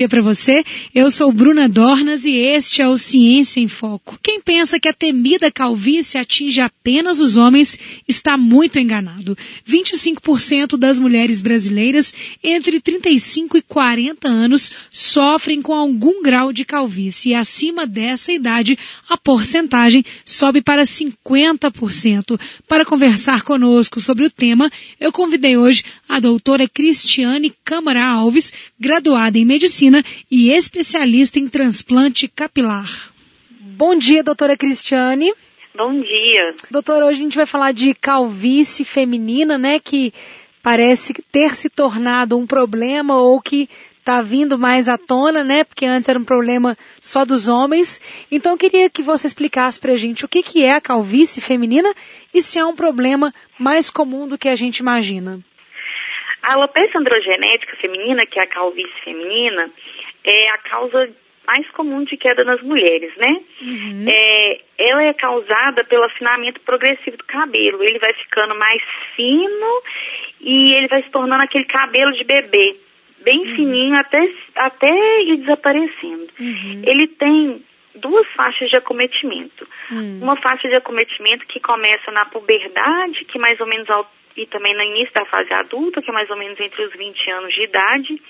Para você, eu sou Bruna Dornas e este é o Ciência em Foco. Quem pensa que a temida calvície atinge apenas os homens está muito enganado. 25% das mulheres brasileiras entre 35 e 40 anos sofrem com algum grau de calvície e acima dessa idade a porcentagem sobe para 50%. Para conversar conosco sobre o tema, eu convidei hoje a doutora Cristiane Câmara Alves, graduada em Medicina e especialista em transplante capilar. Bom dia, doutora Cristiane. Bom dia. Doutora, hoje a gente vai falar de calvície feminina, né, que parece ter se tornado um problema ou que está vindo mais à tona, né, porque antes era um problema só dos homens. Então eu queria que você explicasse pra gente o que é a calvície feminina e se é um problema mais comum do que a gente imagina. A alopecia androgenética feminina, que é a calvície feminina, é a causa mais comum de queda nas mulheres, né? Uhum. Ela é causada pelo afinamento progressivo do cabelo. Ele vai ficando mais fino e ele vai se tornando aquele cabelo de bebê, bem fininho até ir desaparecendo. Uhum. Ele tem duas faixas de acometimento. Uma faixa de acometimento que começa na puberdade, que mais ou menos e também no início da fase adulta, que é mais ou menos entre os 20 anos de idade,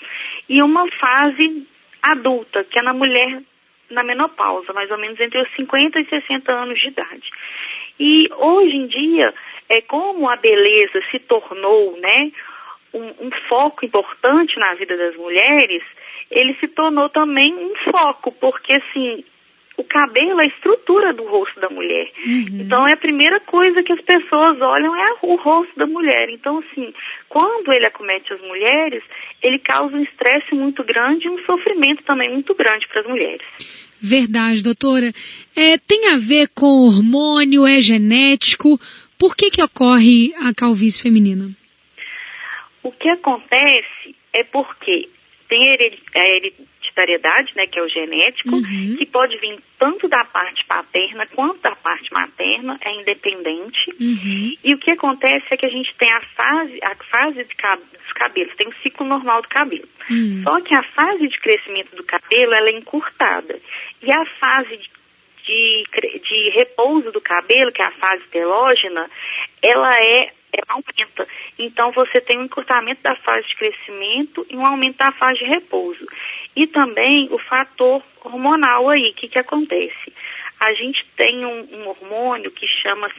e uma fase adulta, que é na mulher na menopausa, mais ou menos entre os 50 e 60 anos de idade. E hoje em dia, como a beleza se tornou, né, um foco importante na vida das mulheres, ele se tornou também um foco, porque assim, o cabelo é a estrutura do rosto da mulher. Uhum. Então, a primeira coisa que as pessoas olham é o rosto da mulher. Então, assim, quando ele acomete as mulheres, ele causa um estresse muito grande e um sofrimento também muito grande para as mulheres. Verdade, doutora. Tem a ver com hormônio, é genético? Por que ocorre a calvície feminina? O que acontece é porque tem a hereditariedade, né, que é o genético, que pode vir tanto da parte paterna quanto da parte materna, é independente. E o que acontece é que a gente tem a fase dos cabelos, tem o ciclo normal do cabelo. Só que a fase de crescimento do cabelo, ela é encurtada. E a fase de repouso do cabelo, que é a fase telógena, ela aumenta. Então, você tem um encurtamento da fase de crescimento e um aumento da fase de repouso. E também o fator hormonal aí, o que acontece? A gente tem um hormônio que chama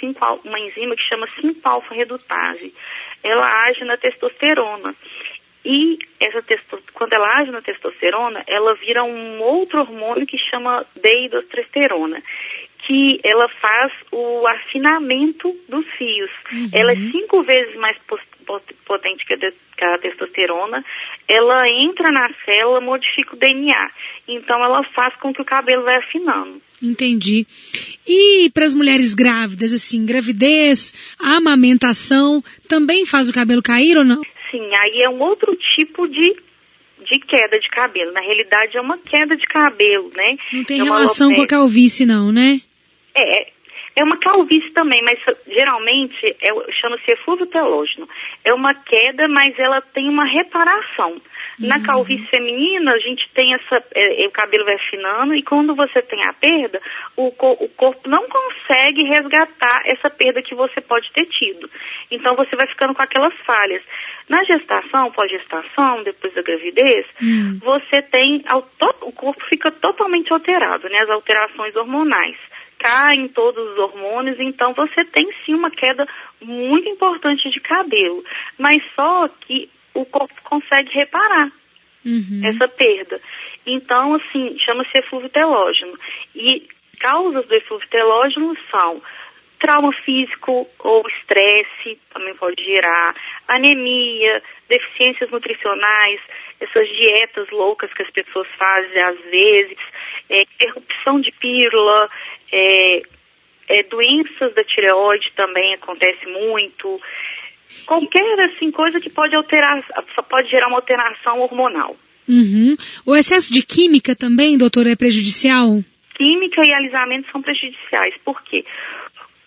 uma enzima que chama 5-alfa-redutase. Ela age na testosterona. E quando ela age na testosterona, ela vira um outro hormônio que chama dehidrotestosterona, que ela faz o afinamento dos fios. Ela é 5 vezes mais potente que a testosterona. Ela entra na célula, modifica o DNA. Então, ela faz com que o cabelo vai afinando. Entendi. E para as mulheres grávidas, assim, gravidez, a amamentação, também faz o cabelo cair ou não? Sim, aí é um outro tipo de queda de cabelo. Na realidade, é uma queda de cabelo, né? Não tem relação com a calvície, não, né? É uma calvície também, mas geralmente chama-se eflúvio telógeno. É uma queda, mas ela tem uma reparação. Na calvície feminina, a gente tem o cabelo vai afinando e quando você tem a perda, o corpo não consegue resgatar essa perda que você pode ter tido. Então, você vai ficando com aquelas falhas. Na gestação, pós-gestação, depois da gravidez, você tem, o corpo fica totalmente alterado, né? As alterações hormonais. Caem todos os hormônios, então você tem sim uma queda muito importante de cabelo. Mas só que o corpo consegue reparar essa perda. Então, assim, chama-se eflúvio telógeno. E causas do eflúvio telógeno são trauma físico ou estresse, também pode gerar anemia, deficiências nutricionais, essas dietas loucas que as pessoas fazem às vezes, interrupção de pílula, doenças da tireoide também acontece muito. Qualquer assim, coisa que pode gerar uma alteração hormonal. O excesso de química também, doutora, é prejudicial? Química e alisamento são prejudiciais. Por quê?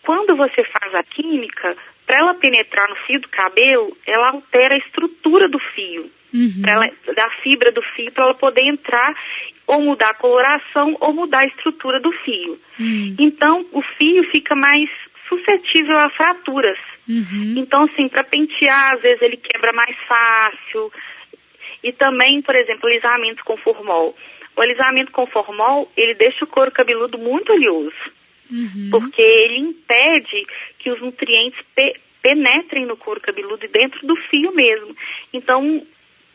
Quando você faz a química, para ela penetrar no fio do cabelo, ela altera a estrutura do fio. Da fibra do fio, para ela poder entrar ou mudar a coloração ou mudar a estrutura do fio. Então, o fio fica mais suscetível a fraturas. Então, assim, para pentear, às vezes ele quebra mais fácil. E também, por exemplo, alisamento com formol. O alisamento com formol, ele deixa o couro cabeludo muito oleoso. Porque ele impede que os nutrientes penetrem no couro cabeludo e dentro do fio mesmo. Então,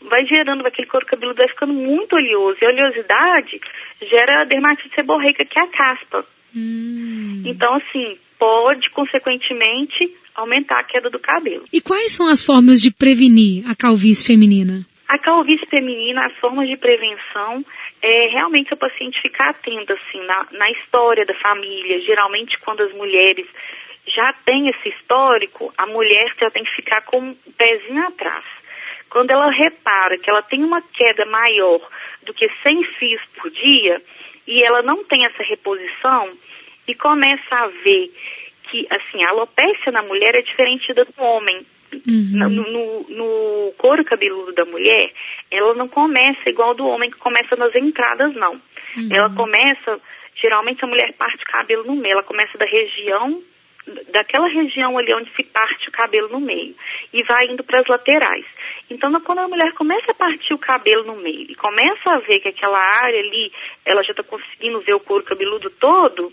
vai gerando, aquele couro cabeludo vai ficando muito oleoso. E a oleosidade gera dermatite seborreica, que é a caspa. Então, assim, pode, consequentemente, aumentar a queda do cabelo. E quais são as formas de prevenir a calvície feminina? A calvície feminina, as formas de prevenção, realmente a paciente ficar atenta, assim, na história da família. Geralmente, quando as mulheres já têm esse histórico, a mulher já tem que ficar com o pezinho atrás. Quando ela repara que ela tem uma queda maior do que 100 fios por dia, e ela não tem essa reposição, e começa a ver que, assim, a alopécia na mulher é diferente da do homem. No couro cabeludo da mulher, ela não começa igual do homem, que começa nas entradas, não. Ela começa, geralmente a mulher parte o cabelo no meio, ela começa daquela região ali onde se parte o cabelo no meio, e vai indo para as laterais. Então, quando a mulher começa a partir o cabelo no meio, e começa a ver que aquela área ali, ela já está conseguindo ver o couro cabeludo todo,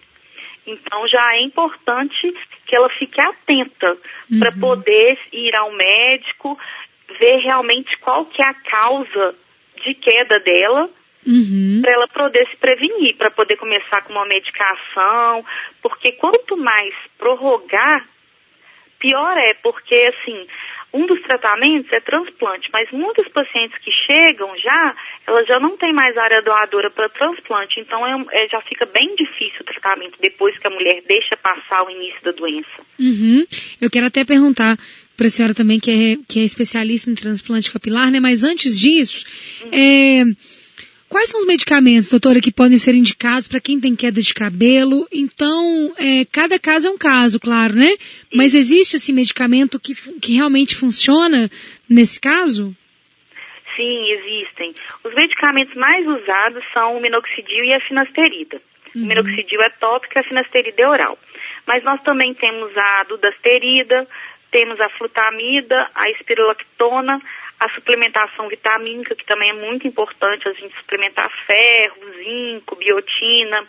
então já é importante que ela fique atenta para poder ir ao médico, ver realmente qual que é a causa de queda dela, para ela poder se prevenir, para poder começar com uma medicação, porque quanto mais prorrogar, pior é, porque assim, um dos tratamentos é transplante, mas muitos pacientes que chegam elas já não têm mais área doadora para transplante, então já fica bem difícil o tratamento depois que a mulher deixa passar o início da doença. Eu quero até perguntar para a senhora também, que é especialista em transplante capilar, né? Mas antes disso, quais são os medicamentos, doutora, que podem ser indicados para quem tem queda de cabelo? Então, cada caso é um caso, claro, né? Mas existe esse medicamento que realmente funciona nesse caso? Sim, existem. Os medicamentos mais usados são o minoxidil e a finasterida. O minoxidil é tópico e a finasterida é oral. Mas nós também temos a dudasterida, temos a flutamida, a espirolactona, a suplementação vitamínica, que também é muito importante, a gente suplementar ferro, zinco, biotina.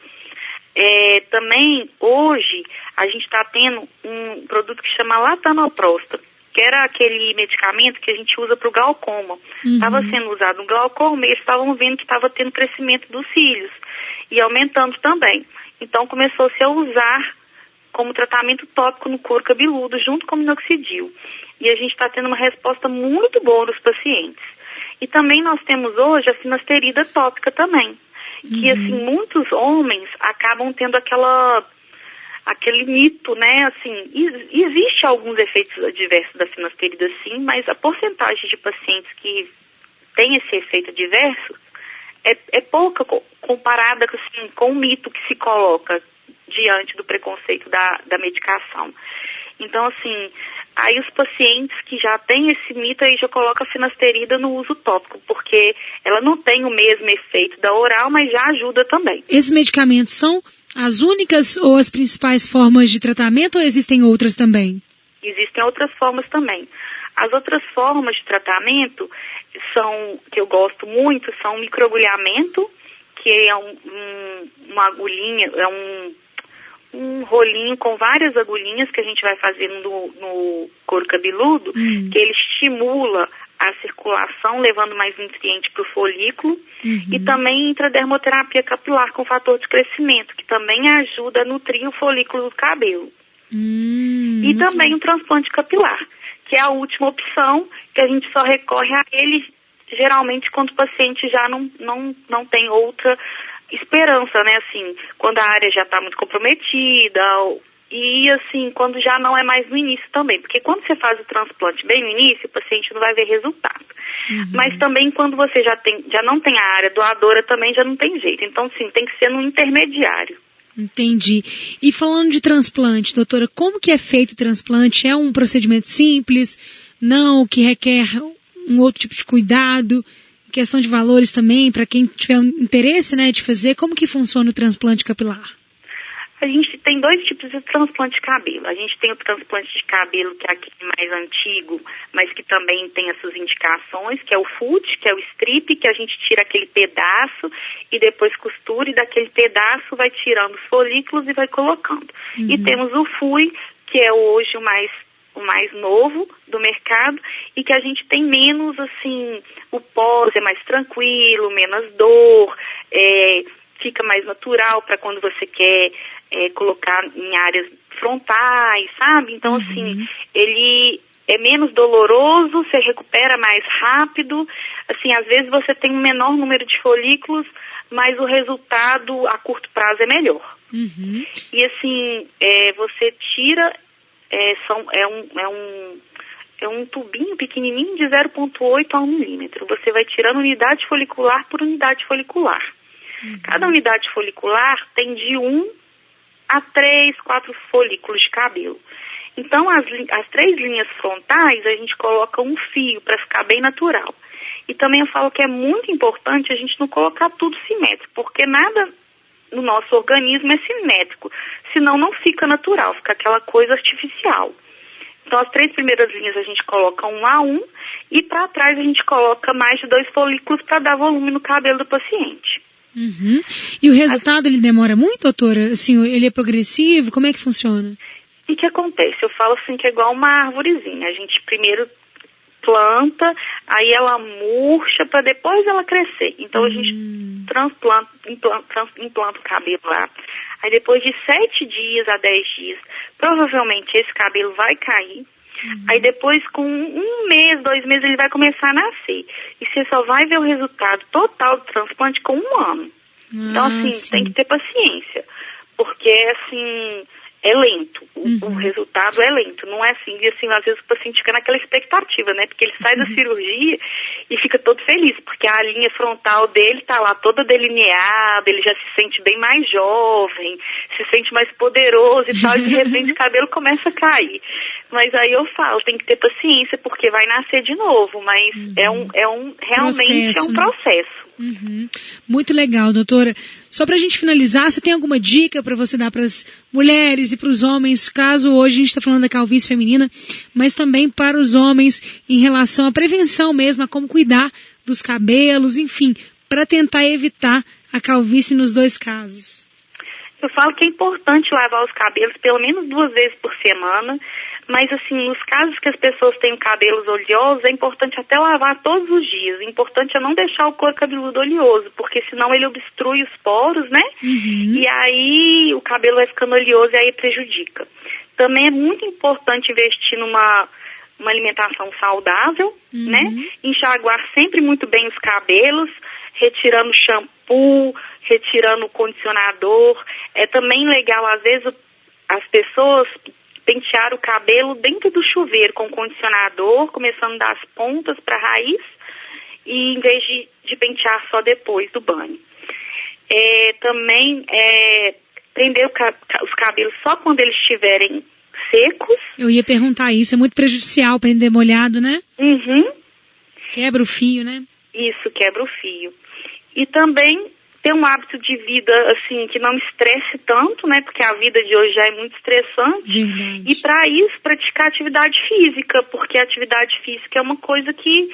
Também, hoje, a gente está tendo um produto que chama latanoprosta, que era aquele medicamento que a gente usa para o glaucoma. Estava sendo usado no glaucoma e eles estavam vendo que estava tendo crescimento dos cílios e aumentando também. Então, começou-se a usar como tratamento tópico no couro cabeludo, junto com o minoxidil. E a gente está tendo uma resposta muito boa dos pacientes. E também nós temos hoje a finasterida tópica também, que assim, muitos homens acabam tendo aquele mito, né, assim, existe alguns efeitos adversos da finasterida sim, mas a porcentagem de pacientes que tem esse efeito adverso é pouca comparada assim, com o mito que se coloca diante do preconceito da medicação. Então, assim, aí os pacientes que já têm esse mito aí já colocam a finasterida no uso tópico, porque ela não tem o mesmo efeito da oral, mas já ajuda também. Esses medicamentos são as únicas ou as principais formas de tratamento ou existem outras também? Existem outras formas também. As outras formas de tratamento que eu gosto muito, são o microagulhamento, que é uma agulhinha, um rolinho com várias agulhinhas que a gente vai fazendo no couro cabeludo, que ele estimula a circulação, levando mais nutriente para o folículo, e também intradermoterapia capilar com fator de crescimento, que também ajuda a nutrir o folículo do cabelo. E também o transplante capilar, que é a última opção, que a gente só recorre a ele, geralmente quando o paciente já não tem outra esperança, né, assim, quando a área já está muito comprometida, e assim, quando já não é mais no início também, porque quando você faz o transplante bem no início, o paciente não vai ver resultado. Mas também quando você já não tem a área doadora, também já não tem jeito. Então, sim, tem que ser no intermediário. Entendi. E falando de transplante, doutora, como que é feito o transplante? É um procedimento simples? Não, que requer um outro tipo de cuidado? Questão de valores também, para quem tiver interesse, né, de fazer, como que funciona o transplante capilar? A gente tem 2 tipos de transplante de cabelo. A gente tem o transplante de cabelo, que é aquele mais antigo, mas que também tem as suas indicações, que é o FUT, que é o strip, que a gente tira aquele pedaço e depois costura, e daquele pedaço vai tirando os folículos e vai colocando. E temos o FUI, que é hoje o mais novo do mercado, e que a gente tem menos, assim, o pós é mais tranquilo, menos dor, fica mais natural para quando você quer colocar em áreas frontais, sabe? Então, assim, ele é menos doloroso, você recupera mais rápido, assim, às vezes você tem um menor número de folículos, mas o resultado a curto prazo é melhor. E, assim, você tira... É um tubinho pequenininho de 0,8 a 1 milímetro. Você vai tirando unidade folicular por unidade folicular. Cada unidade folicular tem de 1 a 3, 4 folículos de cabelo. Então, as 3 linhas frontais, a gente coloca um fio para ficar bem natural. E também eu falo que é muito importante a gente não colocar tudo simétrico, porque nada no nosso organismo é simétrico, senão não fica natural, fica aquela coisa artificial. Então, as 3 primeiras linhas a gente coloca 1 a 1 e para trás a gente coloca mais de 2 folículos para dar volume no cabelo do paciente. E o resultado, ele demora muito, doutora? Assim, ele é progressivo? Como é que funciona? O que acontece? Eu falo assim que é igual uma árvorezinha. A gente primeiro planta, aí ela murcha para depois ela crescer. Então a gente implanta o cabelo lá. Aí depois de 7 dias a 10 dias, provavelmente esse cabelo vai cair. Aí depois, com 1 mês, 2 meses, ele vai começar a nascer. E você só vai ver o resultado total do transplante com 1 ano. Então, assim, tem que ter paciência. Porque, assim, é lento. O resultado é lento. Não é assim, e assim, às vezes o paciente fica naquela expectativa, né? Porque ele sai da cirurgia e fica todo feliz, porque a linha frontal dele tá lá toda delineada, ele já se sente bem mais jovem, se sente mais poderoso e tal, e de repente o cabelo começa a cair. Mas aí eu falo, tem que ter paciência, porque vai nascer de novo, mas realmente é um processo. Muito legal, doutora. Só para a gente finalizar, você tem alguma dica para você dar para as mulheres e para os homens, caso hoje a gente está falando da calvície feminina, mas também para os homens em relação à prevenção mesmo, a como cuidar dos cabelos, enfim, para tentar evitar a calvície nos 2 casos? Eu falo que é importante lavar os cabelos pelo menos 2 vezes por semana, mas assim, nos casos que as pessoas têm cabelos oleosos, é importante até lavar todos os dias. O importante é não deixar o couro cabeludo oleoso, porque senão ele obstrui os poros, né? E aí o cabelo vai ficando oleoso e aí prejudica. Também é muito importante investir numa alimentação saudável, né? Enxaguar sempre muito bem os cabelos, retirando shampoo, retirando o condicionador. É também legal, às vezes, as pessoas pentear o cabelo dentro do chuveiro com condicionador, começando das pontas para a raiz, e em vez de pentear só depois do banho. Também prender os cabelos só quando eles estiverem secos. Eu ia perguntar isso, é muito prejudicial prender molhado, né? Quebra o fio, né? Isso, quebra o fio. E também ter um hábito de vida, assim, que não estresse tanto, né? Porque a vida de hoje já é muito estressante. Verdade. E para isso, praticar atividade física, porque a atividade física é uma coisa que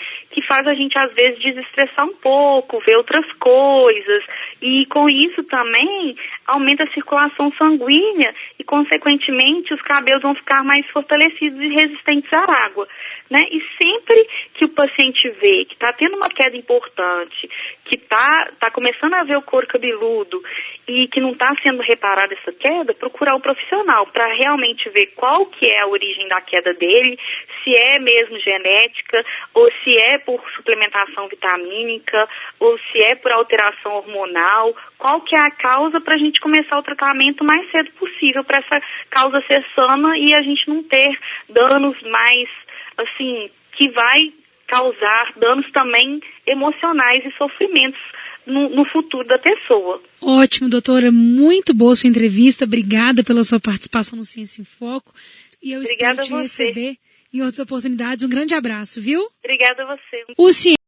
faz a gente, às vezes, desestressar um pouco, ver outras coisas. E com isso também aumenta a circulação sanguínea e, consequentemente, os cabelos vão ficar mais fortalecidos e resistentes à água, né? E sempre que o paciente vê que está tendo uma queda importante, que tá começando a ver o couro cabeludo e que não está sendo reparada essa queda, procurar um profissional para realmente ver qual que é a origem da queda dele, se é mesmo genética, ou se é por suplementação vitamínica, ou se é por alteração hormonal, qual que é a causa para a gente começar o tratamento o mais cedo possível para essa causa ser sana e a gente não ter danos mais, assim, que vai causar danos também emocionais e sofrimentos no futuro da pessoa. Ótimo, doutora. Muito boa sua entrevista. Obrigada pela sua participação no Ciência em Foco. E eu espero te receber em outras oportunidades. Um grande abraço, viu? Obrigada a você.